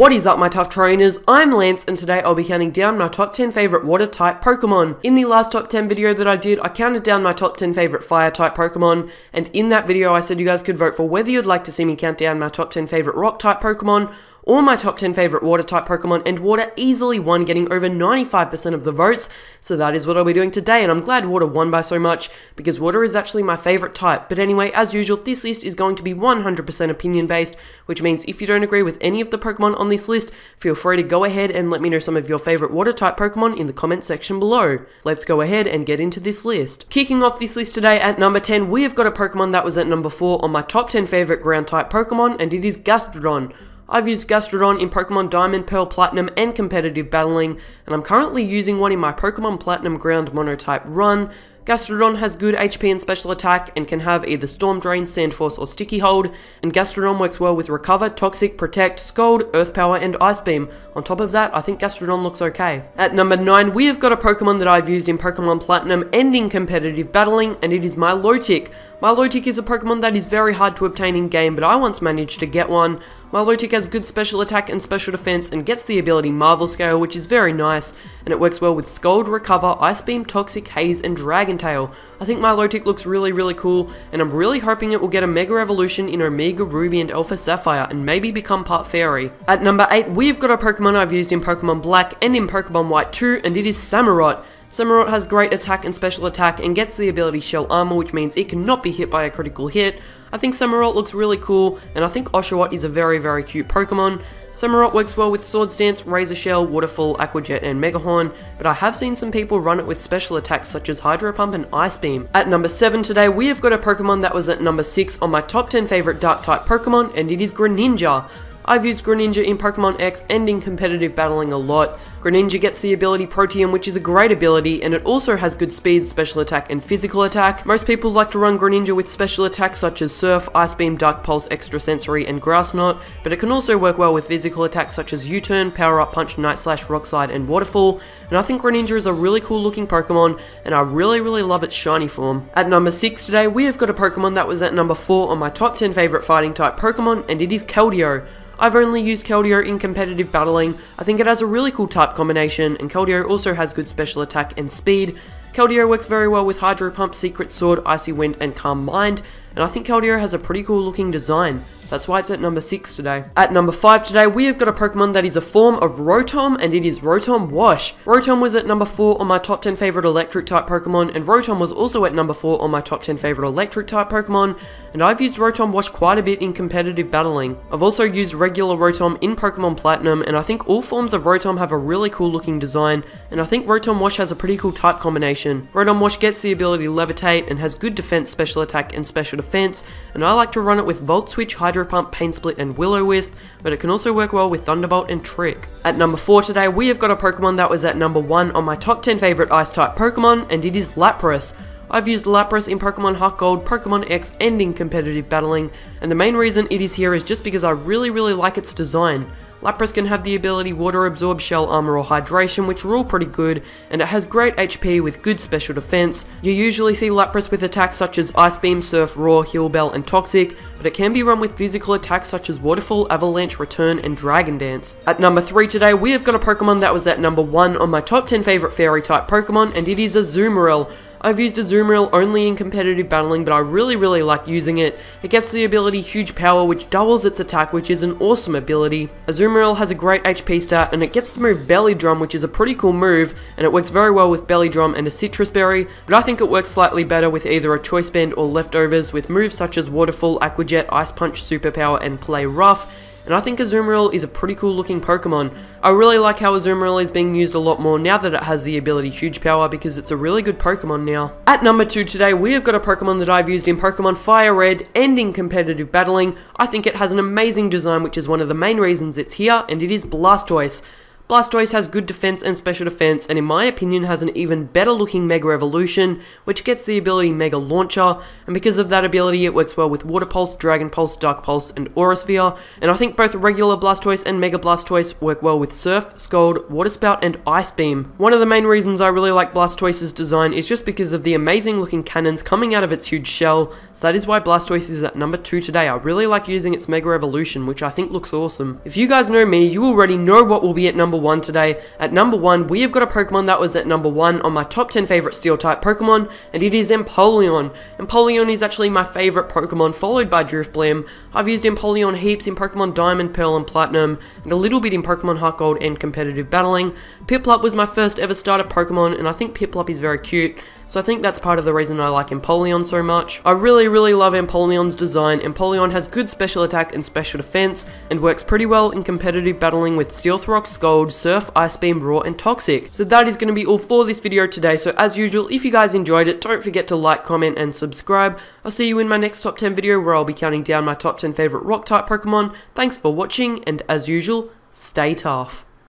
What is up, my tough trainers? I'm Lance, and today I'll be counting down my top 10 favorite water type Pokemon. In the last top 10 video that I did, I counted down my top 10 favorite fire type Pokemon, and in that video I said you guys could vote for whether you'd like to see me count down my top 10 favorite rock type Pokemon, or my top 10 favorite water type Pokemon, and water easily won, getting over 95% of the votes, so that is what I'll be doing today, and I'm glad water won by so much, because water is actually my favorite type. But anyway, as usual, this list is going to be 100% opinion based, which means if you don't agree with any of the Pokemon on this list, feel free to go ahead and let me know some of your favorite water type Pokemon in the comment section below. Let's go ahead and get into this list. Kicking off this list today at number 10, we have got a Pokemon that was at number 4 on my top 10 favorite ground type Pokemon, and it is Gastrodon. I've used Gastrodon in Pokemon Diamond, Pearl, Platinum, and competitive battling, and I'm currently using one in my Pokemon Platinum Ground Monotype run. Gastrodon has good HP and special attack, and can have either Storm Drain, Sand Force, or Sticky Hold, and Gastrodon works well with Recover, Toxic, Protect, Scald, Earth Power, and Ice Beam. On top of that, I think Gastrodon looks okay. At number 9, we have got a Pokemon that I've used in Pokemon Platinum and in competitive battling, and it is Milotic. Milotic is a Pokemon that is very hard to obtain in game, but I once managed to get one. Milotic has good special attack and special defense, and gets the ability Marvel Scale, which is very nice, and it works well with Scald, Recover, Ice Beam, Toxic, Haze, and Dragon Tail. I think Milotic looks really cool, and I'm really hoping it will get a Mega Evolution in Omega Ruby and Alpha Sapphire, and maybe become part Fairy. At number 8, we've got a Pokemon I've used in Pokemon Black and in Pokemon White too, and it is Samurott. Samurott has great attack and special attack, and gets the ability Shell Armor, which means it cannot be hit by a critical hit. I think Samurott looks really cool, and I think Oshawott is a very cute Pokemon. Samurott works well with Swords Dance, Razor Shell, Waterfall, Aqua Jet, and Mega Horn, but I have seen some people run it with special attacks such as Hydro Pump and Ice Beam. At number 7 today, we have got a Pokemon that was at number 6 on my top 10 favorite Dark type Pokemon, and it is Greninja. I've used Greninja in Pokemon X and in competitive battling a lot. Greninja gets the ability Protean, which is a great ability, and it also has good speed, special attack, and physical attack. Most people like to run Greninja with special attacks such as Surf, Ice Beam, Dark Pulse, Extra Sensory, and Grass Knot, but it can also work well with physical attacks such as U-Turn, Power Up, Punch, Night Slash, Rock Slide, and Waterfall, and I think Greninja is a really cool looking Pokemon, and I really love its shiny form. At number 6 today, we have got a Pokemon that was at number 4 on my top 10 favorite fighting type Pokemon, and it is Keldeo. I've only used Keldeo in competitive battling. I think it has a really cool type combination, and Keldeo also has good special attack and speed. Keldeo works very well with Hydro Pump, Secret Sword, Icy Wind, and Calm Mind, and I think Keldeo has a pretty cool looking design. So that's why it's at number 6 today. At number 5 today, we have got a Pokemon that is a form of Rotom, and it is Rotom Wash. Rotom was at number 4 on my top 10 favorite electric type Pokemon, and Rotom was also at number 4 on my top 10 favorite electric type Pokemon, and I've used Rotom Wash quite a bit in competitive battling. I've also used regular Rotom in Pokemon Platinum, and I think all forms of Rotom have a really cool looking design, and I think Rotom Wash has a pretty cool type combination. Rotom Wash gets the ability Levitate, and has good defense, special attack, and special defense, and I like to run it with Volt Switch, Hydro Pump, Pain Split, and Will-O-Wisp, but it can also work well with Thunderbolt and Trick. At number 4 today, we have got a Pokemon that was at number 1 on my top 10 favorite Ice type Pokemon, and it is Lapras. I've used Lapras in Pokemon Heart Gold, Pokemon X, and in competitive battling, and the main reason it is here is just because I really like its design. Lapras can have the ability Water Absorb, Shell Armor, or Hydration, which are all pretty good, and it has great HP with good special defense. You usually see Lapras with attacks such as Ice Beam, Surf, Roar, Heal Bell, and Toxic, but it can be run with physical attacks such as Waterfall, Avalanche, Return, and Dragon Dance. At number 3 today, we have got a Pokemon that was at number 1 on my top 10 favorite Fairy type Pokemon, and it is Azumarill. I've used Azumarill only in competitive battling, but I really like using it. It gets the ability Huge Power, which doubles its attack, which is an awesome ability. Azumarill has a great HP stat, and it gets the move Belly Drum, which is a pretty cool move, and it works very well with Belly Drum and a Citrus Berry, but I think it works slightly better with either a Choice Band or Leftovers, with moves such as Waterfall, Aqua Jet, Ice Punch, Superpower, and Play Rough. And I think Azumarill is a pretty cool looking Pokemon. I really like how Azumarill is being used a lot more now that it has the ability Huge Power, because it's a really good Pokemon now. At number 2 today, we have got a Pokemon that I've used in Pokemon Fire Red and in competitive battling. I think it has an amazing design, which is one of the main reasons it's here, and it is Blastoise. Blastoise has good defense and special defense, and in my opinion has an even better looking Mega Evolution, which gets the ability Mega Launcher, and because of that ability it works well with Water Pulse, Dragon Pulse, Dark Pulse, and Aura Sphere, and I think both regular Blastoise and Mega Blastoise work well with Surf, Scald, Water Spout, and Ice Beam. One of the main reasons I really like Blastoise's design is just because of the amazing looking cannons coming out of its huge shell. so that is why Blastoise is at number 2 today. I really like using its Mega Evolution, which I think looks awesome. If you guys know me, you already know what will be at number 1 today. At number 1, we have got a Pokemon that was at number 1 on my top 10 favorite Steel-type Pokemon, and it is Empoleon. Empoleon is actually my favorite Pokemon, followed by Drifblim. I've used Empoleon heaps in Pokemon Diamond, Pearl, and Platinum, and a little bit in Pokemon Heart Gold and competitive battling. Piplup was my first ever starter Pokemon, and I think Piplup is very cute, so I think that's part of the reason I like Empoleon so much. I really love Empoleon's design. Empoleon has good special attack and special defense, and works pretty well in competitive battling with Stealth Rock, Scald, Surf, Ice Beam, Roar, and Toxic. So that is going to be all for this video today, so as usual, if you guys enjoyed it, don't forget to like, comment, and subscribe. I'll see you in my next top 10 video where I'll be counting down my top 10 favorite Rock-type Pokemon. Thanks for watching, and as usual, stay tough.